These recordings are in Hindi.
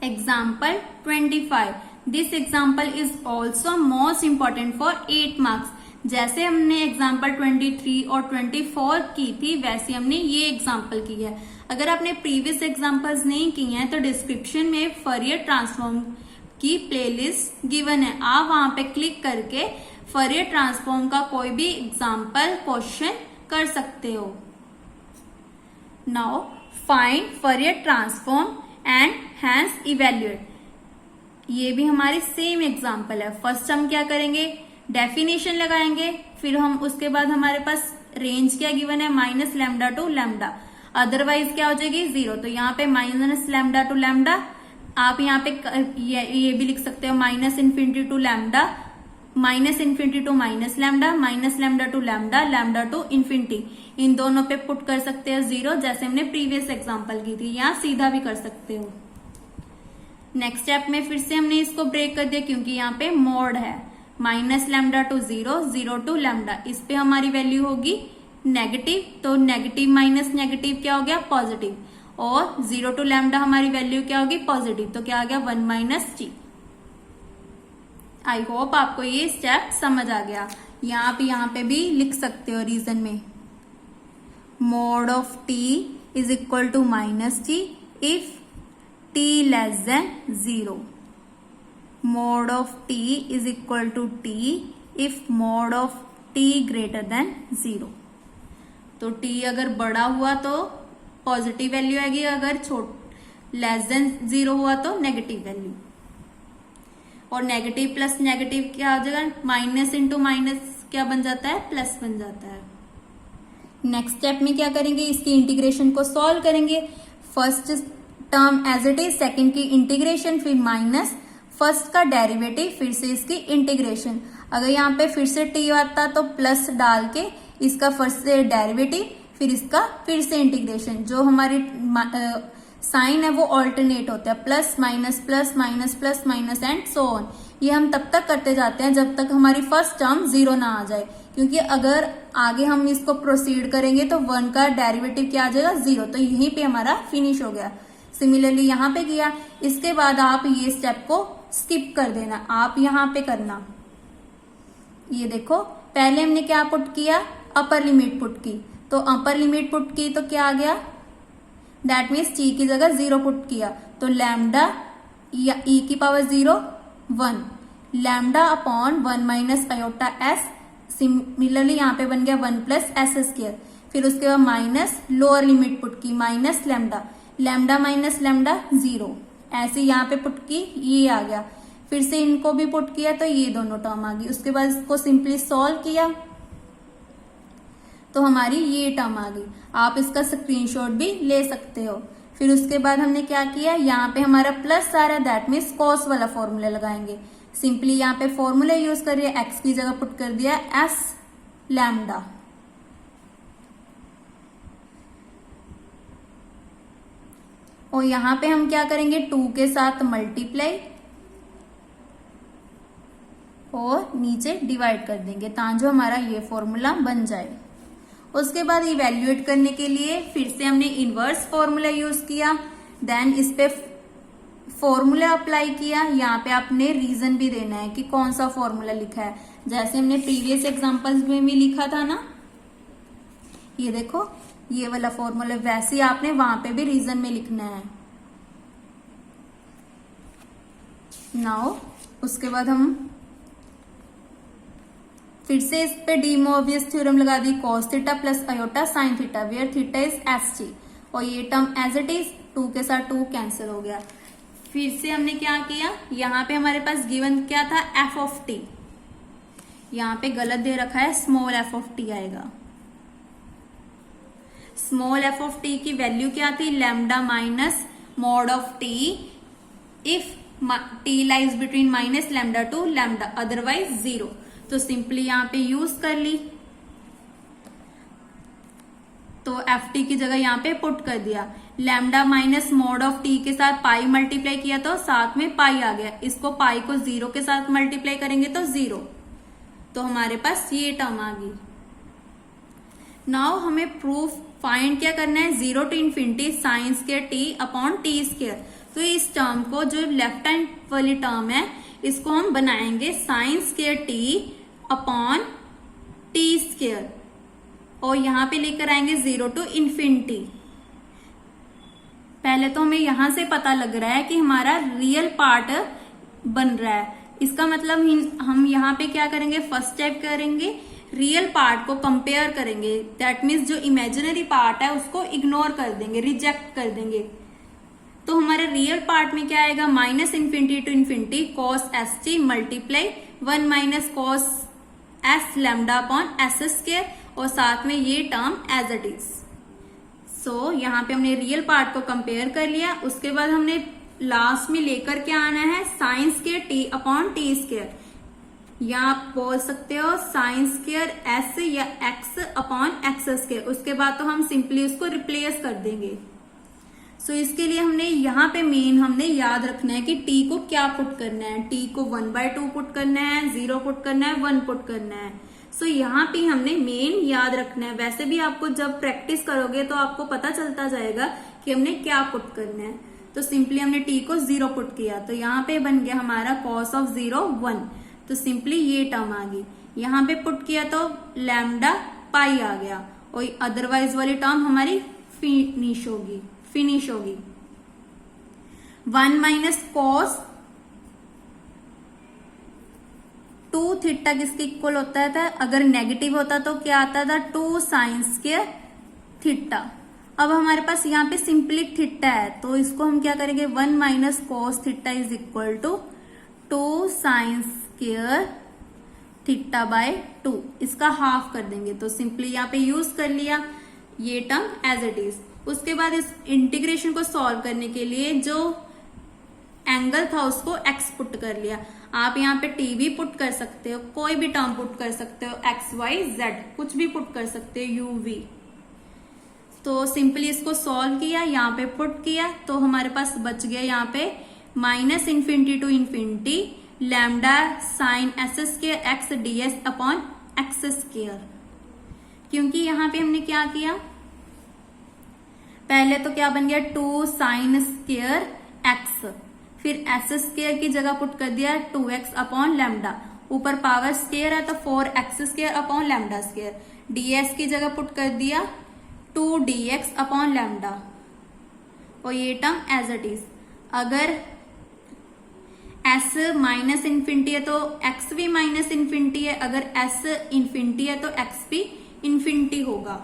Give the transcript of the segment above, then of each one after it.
Example 25. This example is also most important for 8 marks. जैसे हमने एग्जाम्पल 23 और 24 की थी वैसे हमने ये एग्जाम्पल की है। अगर आपने प्रीवियस एग्जाम्पल्स नहीं की हैं तो डिस्क्रिप्शन में फॉरियर ट्रांसफॉर्म की प्लेलिस्ट गिवन है, आप वहां पे क्लिक करके फॉरियर ट्रांसफॉर्म का कोई भी एग्जाम्पल क्वेश्चन कर सकते हो। Now find Fourier transform and hence evaluate. ये भी हमारी सेम एग्जाम्पल है। फर्स्ट हम क्या करेंगे, डेफिनेशन लगाएंगे, फिर हम उसके बाद हमारे पास रेंज क्या गिवन है, minus lambda to lambda, otherwise क्या हो जाएगी 0। तो यहाँ पे माइनस लैम्डा टू लैम्डा, आप यहाँ पे ये भी लिख सकते हो minus infinity to lambda, minus infinity to minus lambda, minus lambda to lambda, lambda to infinity. इन दोनों पे पुट कर सकते हो 0 जैसे हमने प्रीवियस एग्जाम्पल की थी। यहाँ सीधा भी कर सकते हो। नेक्स्ट स्टेप में फिर से हमने इसको ब्रेक कर दिया क्योंकि यहाँ पे मोड है, minus lambda to 0, 0 to lambda. इस पे हमारी वैल्यू होगी नेगेटिव, तो नेगेटिव माइनस नेगेटिव क्या हो गया पॉजिटिव, और 0 टू लैम्डा हमारी वैल्यू क्या होगी पॉजिटिव, तो क्या आ गया 1 माइनस टी। आई होप आपको ये स्टेप समझ आ गया। यहाँ पे भी लिख सकते हो रीजन में, mod of t is equal to minus t if t less than 0. Mod of t is equal to t if mod of t greater than 0. तो t अगर बड़ा हुआ तो पॉजिटिव वैल्यू आएगी, अगर लेस देन 0 हुआ तो नेगेटिव वैल्यू। और नेगेटिव प्लस नेगेटिव क्या हो जाएगा, माइनस इंटू माइनस क्या बन जाता है, प्लस बन जाता है। नेक्स्ट स्टेप में क्या करेंगे, इसकी इंटीग्रेशन को सॉल्व करेंगे। First term as it is, second की इंटीग्रेशन, फिर माइनस फर्स्ट का डेरिवेटिव, फिर से इसकी इंटीग्रेशन। अगर यहाँ पे फिर से टी आता तो प्लस डाल के इसका फर्स्ट से डेरिवेटिव, फिर इसका फिर से इंटीग्रेशन। जो हमारी साइन है वो ऑल्टरनेट होता है, plus minus plus minus plus minus and so on. ये हम तब तक करते जाते हैं जब तक हमारी फर्स्ट टर्म 0 ना आ जाए, क्योंकि अगर आगे हम इसको प्रोसीड करेंगे तो 1 का डेरिवेटिव क्या आ जाएगा 0, तो यहीं पे हमारा फिनिश हो गया। सिमिलरली यहाँ पे किया, इसके बाद आप ये स्टेप को स्किप कर देना, आप यहाँ पे करना। ये देखो पहले हमने क्या पुट किया, अपर लिमिट पुट की, तो अपर लिमिट पुट की तो क्या आ गया, दैट मीन्स टी की जगह 0 पुट किया, तो लैम्डा या e की power 0 1, lambda upon 1 minus iota S. Similarly यहाँ पे बन गया 1 प्लस एस स्क्वायर। फिर उसके बाद माइनस लोअर लिमिट पुट की, minus lambda, lambda minus lambda 0, ऐसे यहाँ पे पुट की, ये आ गया। फिर से इनको भी पुट किया तो ये दोनों टर्म आ गई। उसके बाद इसको सिंपली सॉल्व किया तो हमारी ये टर्म आ गई। आप इसका स्क्रीनशॉट भी ले सकते हो। फिर उसके बाद हमने क्या किया, यहाँ पे हमारा प्लस आ रहा है, दैट मीन्स कॉस वाला फॉर्मूला लगाएंगे। सिंपली यहाँ पे फॉर्मूला यूज करिए, एक्स की जगह पुट कर दिया एस लैम्डा, और यहाँ पे हम क्या करेंगे 2 के साथ मल्टीप्लाई और नीचे डिवाइड कर देंगे ताकि हमारा ये फॉर्मूला बन जाए। उसके बाद इवेल्युएट करने के लिए फिर से हमने इनवर्स फॉर्मूला यूज किया, देन इस पे फॉर्मूला अप्लाई किया। यहाँ पे आपने रीजन भी देना है कि कौन सा फॉर्मूला लिखा है, जैसे हमने प्रीवियस एग्जांपल्स में भी लिखा था ना, ये देखो ये वाला फॉर्मूला, वैसे आपने वहां पे भी रीजन में लिखना है। नाउ उसके बाद हम फिर से इस पे डी मोबियस थ्योरम लगा दी, cos theta plus iota sine theta where theta is s t, और ये टर्म एज इट इज 2 के साथ 2 कैंसिल हो गया। फिर से हमने क्या किया, यहाँ पे हमारे पास गिवन क्या था एफ ऑफ टी, यहाँ पे गलत दे रखा है, स्मॉल एफ ऑफ टी आएगा। स्मॉल एफ ऑफ टी की वैल्यू क्या थी, lambda minus mod of T if T lies between minus lambda to lambda, otherwise 0। तो सिंपली यहाँ पे यूज कर ली, तो एफ टी की जगह यहाँ पे पुट कर दिया। Lambda minus mod of T के साथ पाई मल्टीप्लाई किया तो साथ में पाई आ गया, इसको पाई को 0 के साथ मल्टीप्लाई करेंगे तो 0, तो हमारे पास ये टर्म आ गई। नाउ हमें प्रूफ फाइंड क्या करना है, 0 to infinity sine square t upon t square. तो इस टर्म को, जो लेफ्ट हैंड वाली टर्म है, इसको हम बनाएंगे sign square t upon t square, और यहां पे लेकर आएंगे 0 टू इन्फिनिटी। पहले तो हमें यहां से पता लग रहा है कि हमारा रियल पार्ट बन रहा है। इसका मतलब हम यहाँ पे क्या करेंगे, फर्स्ट स्टेप करेंगे, रियल पार्ट को कंपेयर करेंगे। दैट मीन्स जो इमेजिनरी पार्ट है उसको इग्नोर कर देंगे, रिजेक्ट कर देंगे। तो हमारे रियल पार्ट में क्या आएगा, minus infinity to infinity cos s t multiply 1 minus cos s lambda upon s square, और साथ में ये term as it is. So यहाँ पे हमने रियल पार्ट को कंपेयर कर लिया। उसके बाद हमने लास्ट में लेकर के आना है sign square t upon t square, या आप बोल सकते हो साइन स्क्वायर एस या एक्स अपॉन एक्स स्क्वायर। उसके बाद तो हम सिंपली उसको रिप्लेस कर देंगे। सो इसके लिए हमने यहाँ पे मेन हमने याद रखना है कि t को क्या पुट करना है। t को 1/2 पुट करना है, 0 पुट करना है, 1 पुट करना है। सो यहाँ पे हमने मेन याद रखना है। वैसे भी आपको जब प्रैक्टिस करोगे तो आपको पता चलता जाएगा कि हमने क्या पुट करना है। तो सिंपली हमने t को 0 पुट किया, तो यहाँ पे बन गया हमारा cos ऑफ 0 1, तो सिंपली ये टर्म आ गई। यहाँ पे पुट किया तो लैम्डा पाई आ गया, और अदरवाइज वाली टर्म हमारी फिनिश होगी। 1 माइनस कॉस 2 थीटा किसके इक्वल होता था, अगर नेगेटिव होता तो क्या आता था, 2 साइन स्क्वायर थीटा। अब हमारे पास यहाँ पे सिंपली थीटा है, तो इसको हम क्या करेंगे, 1 minus cos theta is equal to 2 sine square theta by 2, इसका हाफ कर देंगे। तो सिंपली यहाँ पे यूज कर लिया ये टर्म एज इट इज। उसके बाद इस इंटीग्रेशन को सॉल्व करने के लिए जो एंगल था उसको x पुट कर लिया। आप यहाँ पे t भी पुट कर सकते हो, कोई भी टर्म पुट कर सकते हो, x y z कुछ भी पुट कर सकते हो, u v। तो सिंपली इसको सॉल्व किया, यहाँ पे पुट किया, तो हमारे पास बच गया यहाँ पे minus infinity to infinity lambda sine s square x d s upon x square. क्योंकि यहाँ पे हमने क्या किया, पहले तो क्या बन गया 2 साइन स्क्वायर एक्स, फिर एस स्क्वायर की जगह पुट कर दिया 2x अपॉन लैम्डा, ऊपर पावर स्क्वायर है तो 4x square upon lambda square, ds की जगह पुट कर दिया 2dx अपॉन लैम्डा, और ये टर्म एज इट इज। अगर s माइनस इन्फिनिटी है तो x भी माइनस इन्फिनिटी है, अगर s इन्फिनिटी है तो x भी इन्फिनिटी होगा।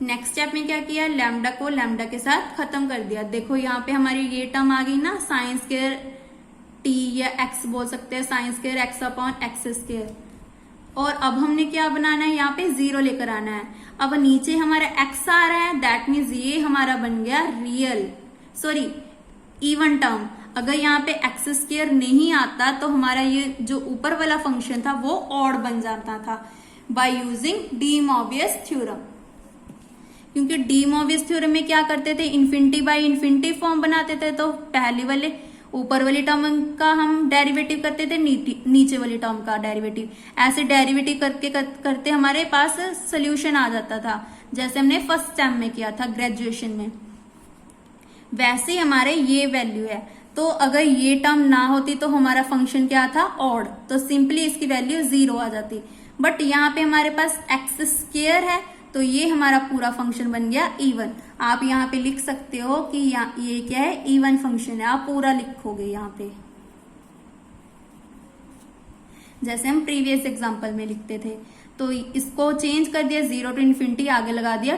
नेक्स्ट स्टेप में क्या किया, लैम्डा को लैम्डा के साथ खत्म कर दिया। देखो यहाँ पे हमारी ये टर्म आ गई ना, साइन स्क्वायर टी या एक्स बोल सकते हैं, sine square x upon x square. और अब हमने क्या बनाना है, यहाँ पे 0 लेकर आना है। अब नीचे हमारा x आ रहा है, दैट मीन्स ये हमारा बन गया इवन टर्म। अगर यहाँ पे एक्स स्क्वायर नहीं आता तो हमारा ये जो ऊपर वाला फंक्शन था वो ऑड बन जाता था by using D Mobius theorem. क्योंकि डी मोबियस थ्योरम में क्या करते थे, इन्फिनिटी बाय इन्फिनिटी फॉर्म बनाते थे, तो पहले वाले ऊपर वाली टर्म का हम डेरिवेटिव करते थे, नीचे वाली टर्म का डेरिवेटिव। ऐसे डेरिवेटिव करते हमारे पास सोल्यूशन आ जाता था, जैसे हमने फर्स्ट टर्म में किया था ग्रेजुएशन में। वैसे हमारे ये वैल्यू है, तो अगर ये टर्म ना होती तो हमारा फंक्शन क्या था, ऑड, तो सिंपली इसकी वैल्यू 0 आ जाती। बट यहाँ पे हमारे पास एक्स स्क्वायर है, तो ये हमारा पूरा फंक्शन बन गया इवन। आप यहाँ पे लिख सकते हो कि ये क्या है, इवन फंक्शन है, आप पूरा लिखोगे यहाँ पे, जैसे हम प्रीवियस एग्जांपल में लिखते थे। तो इसको चेंज कर दिया, 0 टू इन्फिनिटी, आगे लगा दिया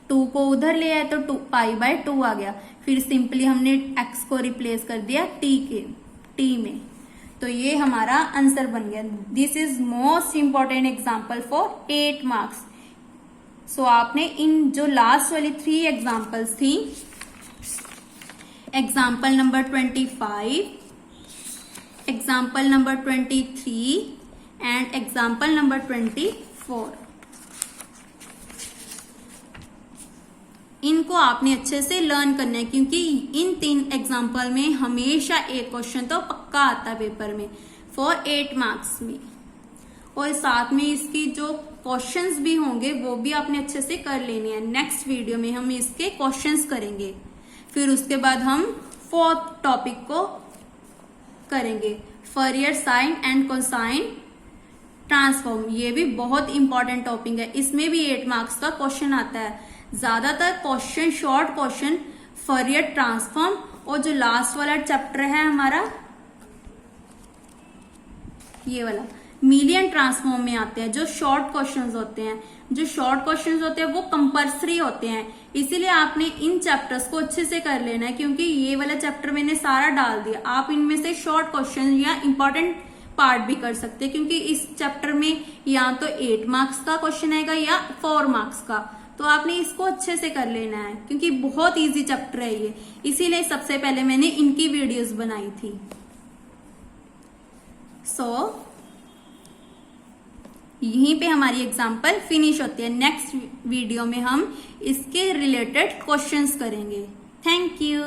2 को उधर ले आए तो 2 पाई बाय 2 आ गया। फिर सिंपली हमने x को रिप्लेस कर दिया t में, तो ये हमारा आंसर बन गया। This is most important example for 8 marks. So आपने इन जो लास्ट वाली 3 एग्जाम्पल्स थी, example number 25, example number 23 and example number 24, इनको आपने अच्छे से लर्न करना है, क्योंकि इन 3 एग्जाम्पल में हमेशा एक क्वेश्चन तो पक्का आता है पेपर में फॉर 8 मार्क्स में, और साथ में इसकी जो क्वेश्चंस भी होंगे वो भी आपने अच्छे से कर लेने हैं। नेक्स्ट वीडियो में हम इसके क्वेश्चंस करेंगे। फिर उसके बाद हम फोर्थ टॉपिक को करेंगे, Fourier sine and cosine transform. ये भी बहुत इंपॉर्टेंट टॉपिक है, इसमें भी 8 मार्क्स का क्वेश्चन आता है। ज्यादातर question short question Fourier transform और जो लास्ट वाला चैप्टर है हमारा ये वाला मीडियन ट्रांसफॉर्म में आते हैं। जो शॉर्ट क्वेश्चंस होते हैं, जो शॉर्ट क्वेश्चंस होते हैं वो कंपल्सरी होते हैं, इसीलिए आपने इन चैप्टर्स को अच्छे से कर लेना है, क्योंकि ये वाला चैप्टर मैंने सारा डाल दिया। आप इनमें से शॉर्ट क्वेश्चन या इंपॉर्टेंट पार्ट भी कर सकते हैं, क्योंकि इस चैप्टर में या तो 8 मार्क्स का क्वेश्चन आएगा या 4 मार्क्स का, तो आपने इसको अच्छे से कर लेना है, क्योंकि बहुत इजी चैप्टर है ये, इसीलिए सबसे पहले मैंने इनकी वीडियोस बनाई थी। सो यहीं पे हमारी एग्जाम्पल फिनिश होती है। नेक्स्ट वीडियो में हम इसके रिलेटेड क्वेश्चंस करेंगे। Thank you.